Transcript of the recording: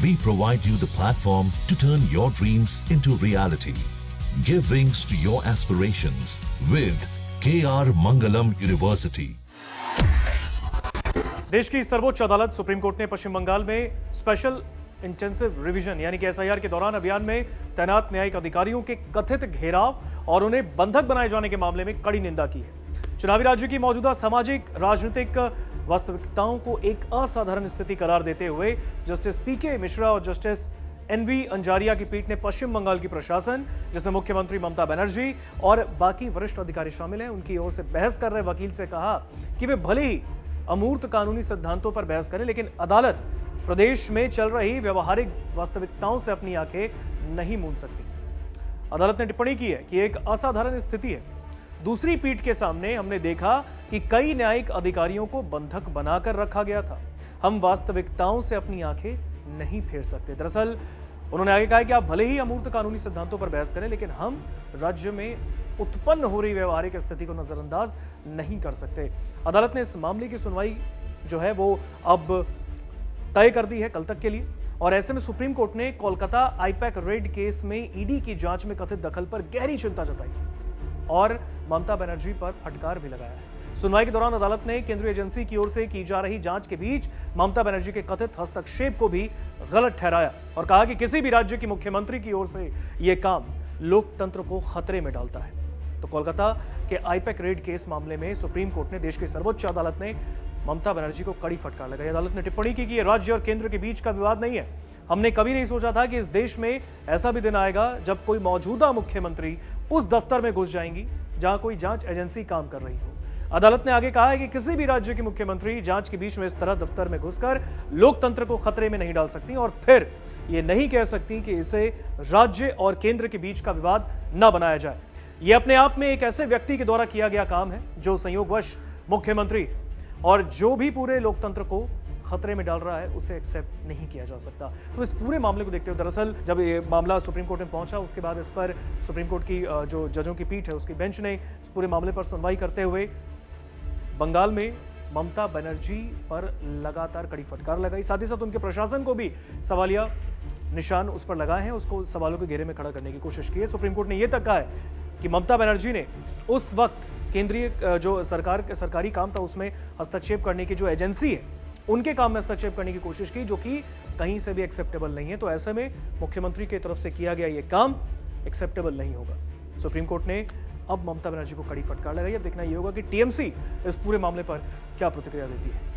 We provide you the platform to turn your dreams into reality. Give wings to your aspirations with KR Mangalam University. देश की सर्वोच्च अदालत supreme court ने पश्चिम बंगाल में special intensive revision यानी कि SIR के दौरान अभियान में तैनात न्यायिक अधिकारियों के कथित घेराव और उन्हें बंधक बनाए जाने के मामले में कड़ी निंदा की है। चुनावी राज्य की मौजूदा सामाजिक राजनीतिक वास्तविकताओं को एक असाधारण स्थिति करार देते हुए जस्टिस पीके मिश्रा और जस्टिस एनवी अंजारिया की पीठ ने पश्चिम बंगाल की प्रशासन, जिसमें मुख्यमंत्री ममता बनर्जी और बाकी वरिष्ठ अधिकारी शामिल हैं, उनकी ओर से बहस कर रहे वकील से कहा कि वे भले ही अमूर्त कानूनी सिद्धांतों पर बहस करें, लेकिन अदालत प्रदेश में चल रही व्यवहारिक वास्तविकताओं से अपनी आंखें नहीं मूंद सकती। अदालत ने टिप्पणी की है कि एक असाधारण स्थिति है। दूसरी पीठ के सामने हमने देखा कि कई न्यायिक अधिकारियों को बंधक बनाकर रखा गया था। हम वास्तविकताओं से अपनी आंखें नहीं फेर सकते। दरअसल उन्होंने आगे कहा कि आप भले ही अमूर्त कानूनी सिद्धांतों पर बहस करें, लेकिन हम राज्य में उत्पन्न हो रही व्यवहारिक स्थिति को नजरअंदाज नहीं कर सकते। अदालत ने इस मामले की सुनवाई जो है वो अब तय कर दी है कल तक के लिए, और ऐसे में सुप्रीम कोर्ट ने कोलकाता आईपैक रेड केस में ईडी की जांच में कथित दखल पर गहरी चिंता जताई और ममता बनर्जी पर फटकार भी लगाया है। सुनवाई के दौरान अदालत ने केंद्रीय एजेंसी की ओर से की जा रही जांच के बीच ममता बनर्जी के कथित हस्तक्षेप को भी गलत ठहराया और कहा कि किसी भी राज्य की मुख्यमंत्री की ओर से यह काम लोकतंत्र को खतरे में डालता है। तो कोलकाता के आईपैक रेड केस मामले में सुप्रीम कोर्ट ने देश की सर्वोच्च अदालत ने ममता बनर्जी को कड़ी फटकार लगाई। अदालत ने टिप्पणी की कि यह राज्य और केंद्र के बीच का विवाद नहीं है। हमने कभी नहीं सोचा था कि इस देश में ऐसा भी दिन आएगा जब कोई मौजूदा मुख्यमंत्री उस दफ्तर में घुस जाएंगी जहां कोई जांच एजेंसी काम कर रही हो। अदालत ने आगे कहा है कि किसी भी राज्य की मुख्यमंत्री जांच के बीच में इस तरह दफ्तर में घुसकर लोकतंत्र को खतरे में नहीं डाल सकती और फिर ये नहीं कह सकती कि इसे राज्य और केंद्र के बीच का विवाद न बनाया जाए। यह अपने आप में एक ऐसे व्यक्ति के द्वारा किया गया काम है जो संयोगवश मुख्यमंत्री और जो भी पूरे लोकतंत्र को खतरे में डाल रहा है उसे एक्सेप्ट नहीं किया जा सकता। तो इस पूरे मामले को देखते हुए दरअसल जब ये मामला सुप्रीम कोर्ट में पहुंचा, उसके बाद इस पर सुप्रीम कोर्ट की जो जजों की पीठ है उसकी बेंच ने इस पूरे मामले पर सुनवाई करते हुए बंगाल में ममता बनर्जी पर लगातार कड़ी फटकार लगाई। साथ ही साथ उनके प्रशासन को भी सवालिया निशान उस पर लगाए हैं, उसको सवालों के घेरे में खड़ा करने की कोशिश की है। सुप्रीम कोर्ट ने यह तक कहा है कि ममता बनर्जी ने उस वक्त केंद्रीय जो सरकारी काम था उसमें हस्तक्षेप करने की जो एजेंसी है उनके काम में हस्तक्षेप करने की कोशिश की, जो कि कहीं से भी एक्सेप्टेबल नहीं है। तो ऐसे में मुख्यमंत्री की तरफ से किया गया यह काम एक्सेप्टेबल नहीं होगा। सुप्रीम कोर्ट ने अब ममता बनर्जी को कड़ी फटकार लगाई। अब देखना यह होगा कि टीएमसी इस पूरे मामले पर क्या प्रतिक्रिया देती है।